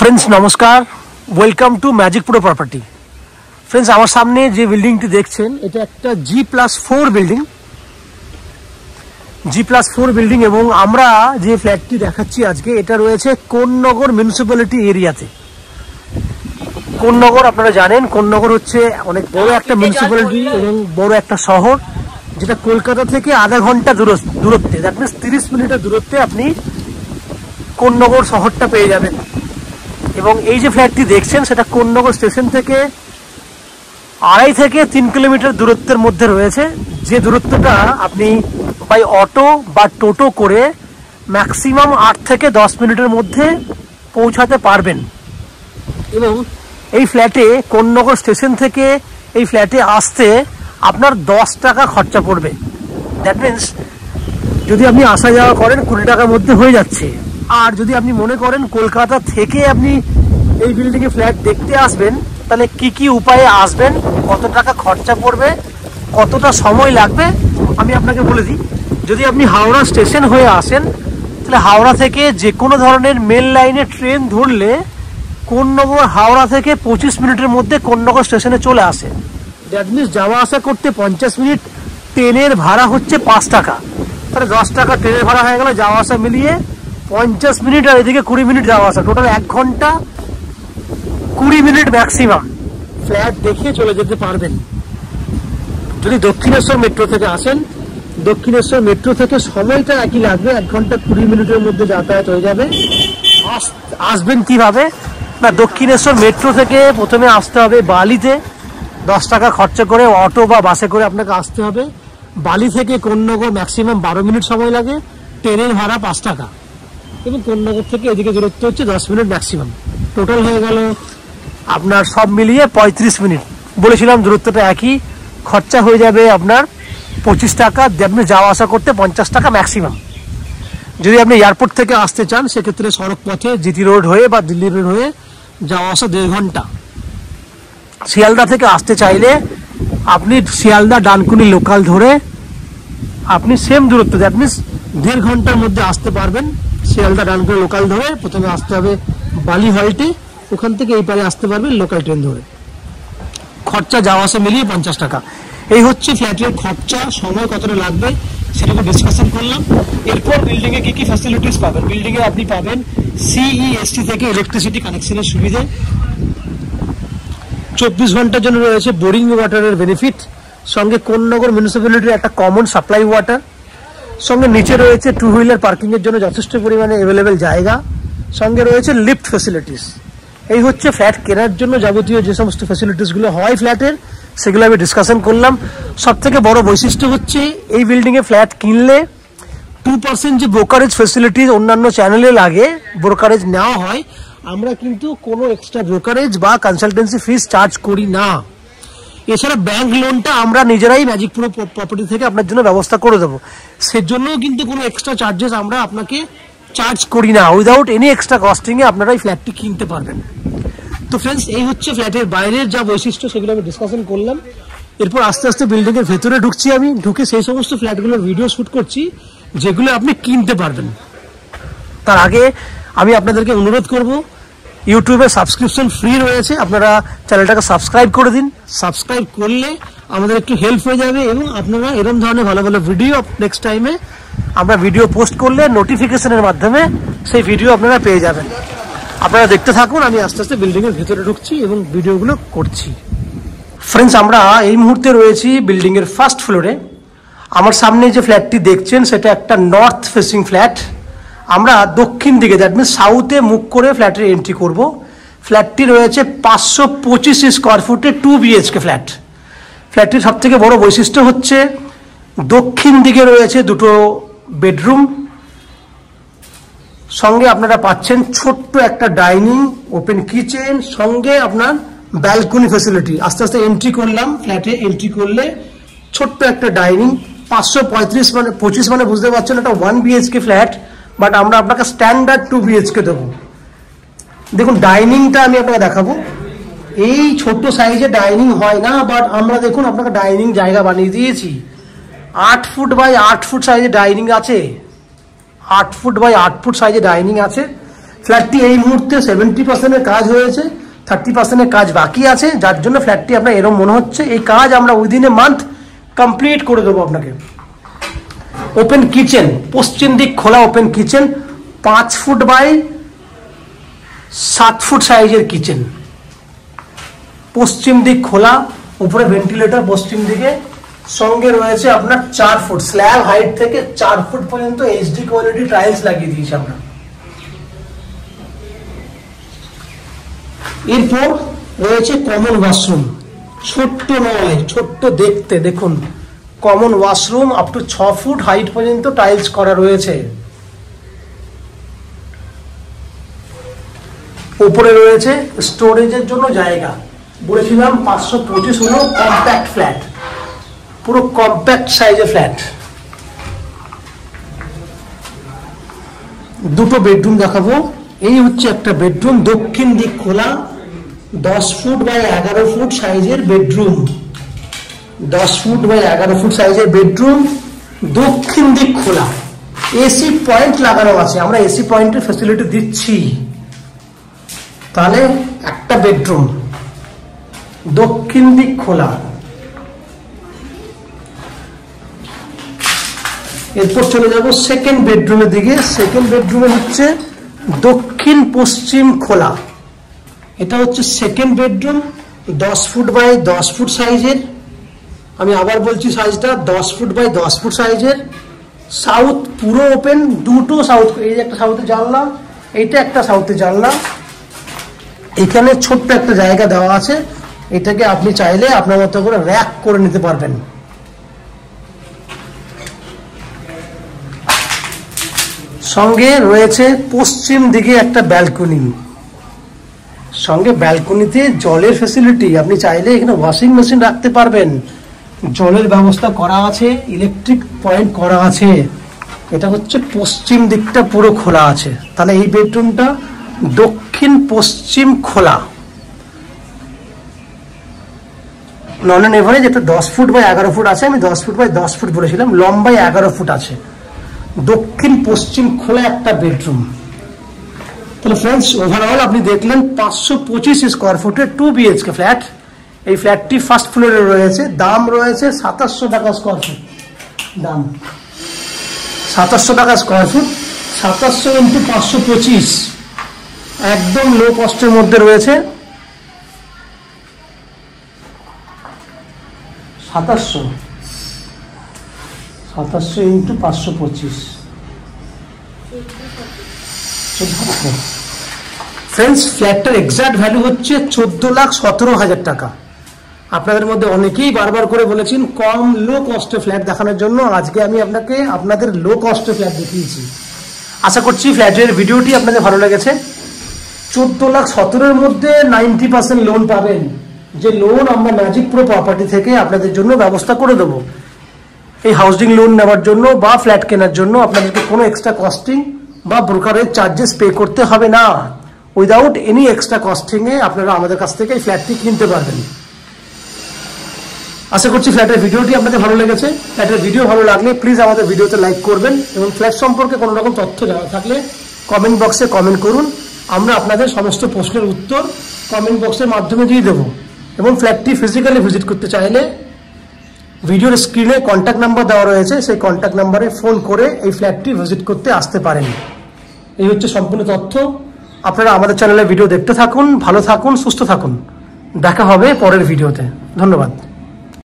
Friends नमस्कार, welcome to magic pro property. Friends আমার সামনে যে বিল্ডিংটি দেখছেন এটা একটা G+4 বিল্ডিং, G+4 বিল্ডিং এবং আমরা যে ফ্ল্যাটটি দেখাচ্ছি আজকে এটা রয়েছে কোন্নগর মিউনিসিপ্যালিটি এরিয়াতে। কোন্নগর আপনারা জানেন, কোন্নগর হচ্ছে অনেক বড় একটা মিউনিসিপ্যালিটি এবং বড় একটা শহর, যেটা কলকাতা থেকে আধা ঘন্টা দূরত্বে, দ্যাট মিনস 30 মিনিটের দূরত্বে আপনি কোন্নগর শহরটা পেয়ে যাবেন। এবং এই যে ফ্ল্যাটটি দেখছেন সেটা কোন্নগর স্টেশন থেকে 2.5 থেকে 3 কিলোমিটার দূরত্বের মধ্যে রয়েছে, যে দূরত্বটা আপনি বাই অটো বা টোটো করে ম্যাক্সিমাম 8 থেকে 10 মিনিটের মধ্যে পৌঁছাতে পারবেন। এবং এই ফ্ল্যাটে কোন্নগর স্টেশন থেকে এই ফ্ল্যাটে আসতে আপনার 10 টাকা খরচা পড়বে। দ্যাট মিনস যদি আপনি আসা যাওয়া করেন 20 টাকার মধ্যে হয়ে যাচ্ছে। আর যদি আপনি মনে করেন কলকাতা থেকে আপনি এই বিল্ডিংয়ে ফ্ল্যাট দেখতে আসবেন, তাহলে কি কি উপায়ে আসবেন, কত টাকা খরচা পড়বে, কতটা সময় লাগবে আমি আপনাকে বলে দিই। যদি আপনি হাওড়া স্টেশন হয়ে আসেন তাহলে হাওড়া থেকে যে কোনো ধরনের মেল লাইনে ট্রেন ধরলে কোন্নগর হাওড়া থেকে 25 মিনিটের মধ্যে কোন্নগর স্টেশনে চলে আসে। দ্যাট মিনস যাওয়া আসা করতে 50 মিনিট, ট্রেনের ভাড়া হচ্ছে 5 টাকা, তাহলে 10 টাকা ট্রেনের ভাড়া হয়ে গেল, যাওয়া আসা মিলিয়ে 50 মিনিট আর এদিকে 20 মিনিট যাওয়া আসা, টোটাল 1 ঘন্টা 20 মিনিট ম্যাক্সিমাম ফ্ল্যাট দেখে চলে যেতে পারবেন। যদি দক্ষিণেশ্বর মেট্রো থেকে আসেন, দক্ষিণেশ্বর মেট্রো থেকে সময়টা একই লাগবে, 1 ঘন্টা 20 মিনিটের মধ্যে যাতায়াত হয়ে যাবে। আসবেন কিভাবে না, দক্ষিণেশ্বর মেট্রো থেকে প্রথমে আসতে হবে বালিতে, 10 টাকা খরচা করে অটো বা বাসে করে আপনাকে আসতে হবে। বালি থেকে কোন্নগর ম্যাক্সিমাম 12 মিনিট সময় লাগে, ট্রেনের ভাড়া 5 টাকা, এবং কোন্নগর থেকে এদিকে দূরত্ব হচ্ছে 10 মিনিট ম্যাক্সিমাম। টোটাল হয়ে গেল আপনার সব মিলিয়ে 35 মিনিট। বলেছিলাম দূরত্বটা একই, খরচা হয়ে যাবে আপনার 25 টাকা, আপনি যাওয়া আসা করতে 50 টাকা ম্যাক্সিমাম। যদি আপনি এয়ারপোর্ট থেকে আসতে চান সেক্ষেত্রে সড়ক পথে জিটি রোড হয়ে বা দিল্লি রোড হয়ে যাওয়া আসা 1.5 ঘন্টা। শিয়ালদা থেকে আসতে চাইলে আপনি শিয়ালদা ডানকুনি লোকাল ধরে আপনি সেম দূরত্ব, দ্যাট মিনস 1.5 ঘন্টার মধ্যে আসতে পারবেন। শিয়ালদা ডানকুনি লোকাল ধরে প্রথমে আসতে হবে বালি হল্টে, ওখান থেকে এই পারে আসতে পারবেন লোকাল ট্রেন ধরে। খরচা যাওয়া আসা মিলিয়ে 50 টাকা। এই হচ্ছে ফ্ল্যাটের খরচা, সময় কতটা লাগবে সেটাকে ডিসকাশন করলাম। এরপর বিল্ডিংয়ে কি কি ফ্যাসিলিটিস পাবেন। বিল্ডিংয়ে আপনি পাবেন CEST থেকে ইলেকট্রিসিটি কানেকশনের সুবিধে, 24 ঘন্টার জন্য রয়েছে বোরিং ওয়াটারের বেনিফিট, সঙ্গে কোন্নগর মিউনিসিপ্যালিটির একটা কমন সাপ্লাই ওয়াটার, সঙ্গে নিচে রয়েছে 2 হুইলার পার্কিং এর জন্য যথেষ্ট পরিমাণে অ্যাভেলেবেল জায়গা, সঙ্গে রয়েছে লিফট ফ্যাসিলিটিস। এই হচ্ছে ফ্ল্যাট কেনার জন্য যাবতীয় যে সমস্ত ফ্যাসিলিটিসগুলো হয় ফ্ল্যাটের, সেগুলো আমি ডিসকাশন করলাম। সব থেকে বড় বৈশিষ্ট্য হচ্ছে এই বিল্ডিংয়ে ফ্ল্যাট কিনলে 2% যে ব্রোকারেজ ফ্যাসিলিটিস অন্যান্য চ্যানেলে লাগে, ব্রোকারেজ নেওয়া হয়, আমরা কিন্তু কোনো এক্সট্রা ব্রোকারেজ বা কনসালটেন্সি ফিস চার্জ করি না। এছাড়া ব্যাংক লোনটা আমরা নিজেরাই ম্যাজিক প্রো প্রপার্টি থেকে আপনার জন্য ব্যবস্থা করে দেবো, সেজন্য কিন্তু কোনো এক্সট্রা চার্জেস আমরা আপনাকে চার্জ করি না। উইদাউট এনি এক্সট্রা কস্টিংয়ে আপনারা এই ফ্ল্যাটটি কিনতে পারবেন। তো ফ্রেন্ডস, এই হচ্ছে ফ্ল্যাটের বাইরের যা বৈশিষ্ট্য সেগুলো আমি ডিসকাশন করলাম। এরপর আস্তে আস্তে বিল্ডিংয়ের ভেতরে ঢুকছি, আমি ঢুকে সেই সমস্ত ফ্ল্যাটগুলোর ভিডিও শ্যুট করছি যেগুলো আপনি কিনতে পারবেন। তার আগে আমি আপনাদেরকে অনুরোধ করব, ইউটিউবে সাবস্ক্রিপশন ফ্রি রয়েছে, আপনারা চ্যানেলটাকে সাবস্ক্রাইব করে দিন। সাবস্ক্রাইব করলে আমাদের একটু হেল্প হয়ে যাবে এবং আপনারা এরকম ধরনের ভালো ভালো ভিডিও নেক্সট টাইমে আমরা ভিডিও পোস্ট করলে নোটিফিকেশনের মাধ্যমে সেই ভিডিও আপনারা পেয়ে যাবেন। আপনারা দেখতে থাকুন, আমি আস্তে আস্তে বিল্ডিংয়ের ভিতরে ঢুকছি এবং ভিডিওগুলো করছি। ফ্রেন্ডস, আমরা এই মুহূর্তে রয়েছি বিল্ডিংয়ের ফার্স্ট ফ্লোরে। আমার সামনে যে ফ্ল্যাটটি দেখছেন সেটা একটা নর্থ ফেসিং ফ্ল্যাট। আমরা দক্ষিণ দিকে, দ্যাট মিনস সাউথে মুখ করে ফ্ল্যাটের এন্ট্রি করব। ফ্ল্যাটটি রয়েছে 525 স্কোয়ার ফুটে 2 BHK ফ্ল্যাট। ফ্ল্যাটটির সব থেকে বড় বৈশিষ্ট্য হচ্ছে দক্ষিণ দিকে রয়েছে 2টো বেডরুম, সঙ্গে আপনারা পাচ্ছেন ছোট্ট একটা ডাইনিং, ওপেন কিচেন, সঙ্গে আপনার ব্যালকনি ফ্যাসিলিটি। আস্তে আস্তে এন্ট্রি করলাম, ফ্ল্যাটে এন্ট্রি করলে ছোট্ট একটা ডাইনিং। 525 মানে 25 মানে বুঝতে পারছেন এটা 1 BHK ফ্ল্যাট, বাট আমরা আপনাকে স্ট্যান্ডার্ড 2 BHK দেবো। দেখুন ডাইনিংটা আমি আপনাকে দেখাবো। এই ছোট সাইজে ডাইনিং হয় না, বাট আমরা দেখুন আপনাকে ডাইনিং জায়গা বানিয়ে দিয়েছি। 8 ফুট বাই 8 ফুট সাইজে ডাইনিং আছে, 8 ফুট বাই 8 ফুট সাইজে ডাইনিং আছে। ফ্ল্যাটটি এই মুহূর্তে 70% কাজ হয়েছে, 30% কাজ বাকি আছে, যার জন্য ফ্ল্যাটটি আপনার এরকম মনে হচ্ছে। এই কাজ আমরা উইদিন এ মান্থ কমপ্লিট করে দেবো আপনাকে। ওপেন কিচেন, পশ্চিম দিক খোলা open kitchen, 5 foot by 7 foot সাইজের কিচেন, পশ্চিম দিক খোলা, উপরে ভেন্টিলেটর পশ্চিম দিকে, সঙ্গে রয়েছে আপনার 4 ফুট স্ল্যাব হাইট থেকে 4 ফুট পর্যন্ত এইচডি কোয়ালিটি টাইলস লাগিয়ে দিয়েছি আমরা। এরপর রয়েছে কমন ওয়াশরুম, ছোট্ট নয়, ছোট্ট দেখতে, দেখুন common washroom up to 6 foot height পর্যন্ত টাইলস করা রয়েছে। উপরে রয়েছে স্টোরেজের জন্য জায়গা, বলেছিলাম 525 হলো কম্প্যাক্ট ফ্ল্যাট, পুরো কম্প্যাক্ট সাইজের ফ্ল্যাট। দুটো বেডরুম দেখাবো। এই হচ্ছে একটা বেডরুম, দক্ষিণ দিক খোলা, 10 ফুট বাই 11 ফুট সাইজের বেডরুম, 10 ফুট বাই 11 ফুট সাইজের বেডরুম, দক্ষিণ দিক খোলা, এসি পয়েন্ট লাগানো আছে, আমরা এসি পয়েন্টের ফ্যাসিলিটি দিচ্ছি। তাহলে একটা বেডরুম দক্ষিণ দিক খোলা। এরপর চলে যাব সেকেন্ড বেডরুমের দিকে। সেকেন্ড বেডরুমে হচ্ছে দক্ষিণ পশ্চিম খোলা, এটা হচ্ছে second bedroom, 10 foot by 10 foot সাইজের। আমি আবার বলছি সাইজটা 10 ফুট বাই 10 ফুট সাইজের। সাউথ পুরো ওপেন, দুটো সাউথ, এই একটা সাউথে জানলা, এইটা একটা সাউথে জানলা। এখানে ছোট্ট একটা জায়গা দেওয়া আছে, এটাকে আপনি চাইলে আপনার মতো করে র্যাক করে নিতে পারবেন। সঙ্গে রয়েছে পশ্চিম দিকে একটা ব্যালকনি, সঙ্গে ব্যালকনিতে জলের ফ্যাসিলিটি, আপনি চাইলে এখানে ওয়াশিং মেশিন রাখতে পারবেন, জলের ব্যবস্থা করা আছে, ইলেকট্রিক পয়েন্ট করা আছে। এটা হচ্ছে পশ্চিম দিকটা পুরো খোলা আছে। তাহলে এই বেডরুমটা দক্ষিণ পশ্চিম খোলা, নন অন এভারেজ এটা 10 ফুট বাই 11 ফুট আছে, আমি 10 ফুট বাই 10 ফুট বলেছিলাম, লম্বায় 11 ফুট আছে, দক্ষিণ পশ্চিম খোলা একটা বেডরুম। তাহলে ফ্রেন্ডস ওভারঅল আপনি দেখলেন 525 স্কোয়ার ফুটের 2 BHK ফ্ল্যাট। এই ফ্ল্যাটটি ফার্স্ট ফ্লোরে রয়েছে, দাম রয়েছে 2700 টাকা স্কোয়ার ফুট, দাম 2700 টাকা স্কোয়ার ফুট, 2700 ইন্টু 525, একদম লো কস্টের মধ্যে রয়েছে। 2700 ইন্টু 525, ফ্রেন্ডস ফ্ল্যাটটার এক্সাক্ট ভ্যালু হচ্ছে 14,17,000 টাকা। আপনাদের মধ্যে অনেকেই বারবার করে বলেছেন কম লো কস্টে ফ্ল্যাট দেখানোর জন্য, আজকে আমি আপনাদের লো কস্টে ফ্ল্যাট দেখিয়েছি। আশা করছি ফ্ল্যাটের ভিডিওটি আপনাদের ভালো লেগেছে। 14,17,000 মধ্যে 90% লোন পাবেন, যে লোন আমরা ম্যাজিক প্রো প্রপার্টি থেকে আপনাদের জন্য ব্যবস্থা করে দেবো। এই হাউজিং লোন নেওয়ার জন্য বা ফ্ল্যাট কেনার জন্য আপনাদেরকে কোনো এক্সট্রা কস্টিং বা ব্রোকারেজ চার্জেস পে করতে হবে না। উইদাউট এনি এক্সট্রা কস্টিংয়ে আপনারা আমাদের কাছ থেকে এই ফ্ল্যাটটি কিনতে পারবেন। আশা করছি ফ্ল্যাটের ভিডিওটি আপনাদের ভালো লেগেছে। ফ্ল্যাটের ভিডিও ভালো লাগলে প্লিজ আমাদের ভিডিওতে লাইক করবেন, এবং ফ্ল্যাট সম্পর্কে কোনো রকম তথ্য জানা থাকলে কমেন্ট বক্সে কমেন্ট করুন। আমরা আপনাদের সমস্ত প্রশ্নের উত্তর কমেন্ট বক্সের মাধ্যমে দিয়ে দেবো। এবং ফ্ল্যাটটি ফিজিক্যালি ভিজিট করতে চাইলে ভিডিওর স্ক্রিনে কন্ট্যাক্ট নাম্বার দেওয়া রয়েছে, সেই কন্ট্যাক্ট নাম্বারে ফোন করে এই ফ্ল্যাটটি ভিজিট করতে আসতে পারেন। এই হচ্ছে সম্পূর্ণ তথ্য। আপনারা আমাদের চ্যানেলে ভিডিও দেখতে থাকুন, ভালো থাকুন, সুস্থ থাকুন। দেখা হবে পরের ভিডিওতে। ধন্যবাদ।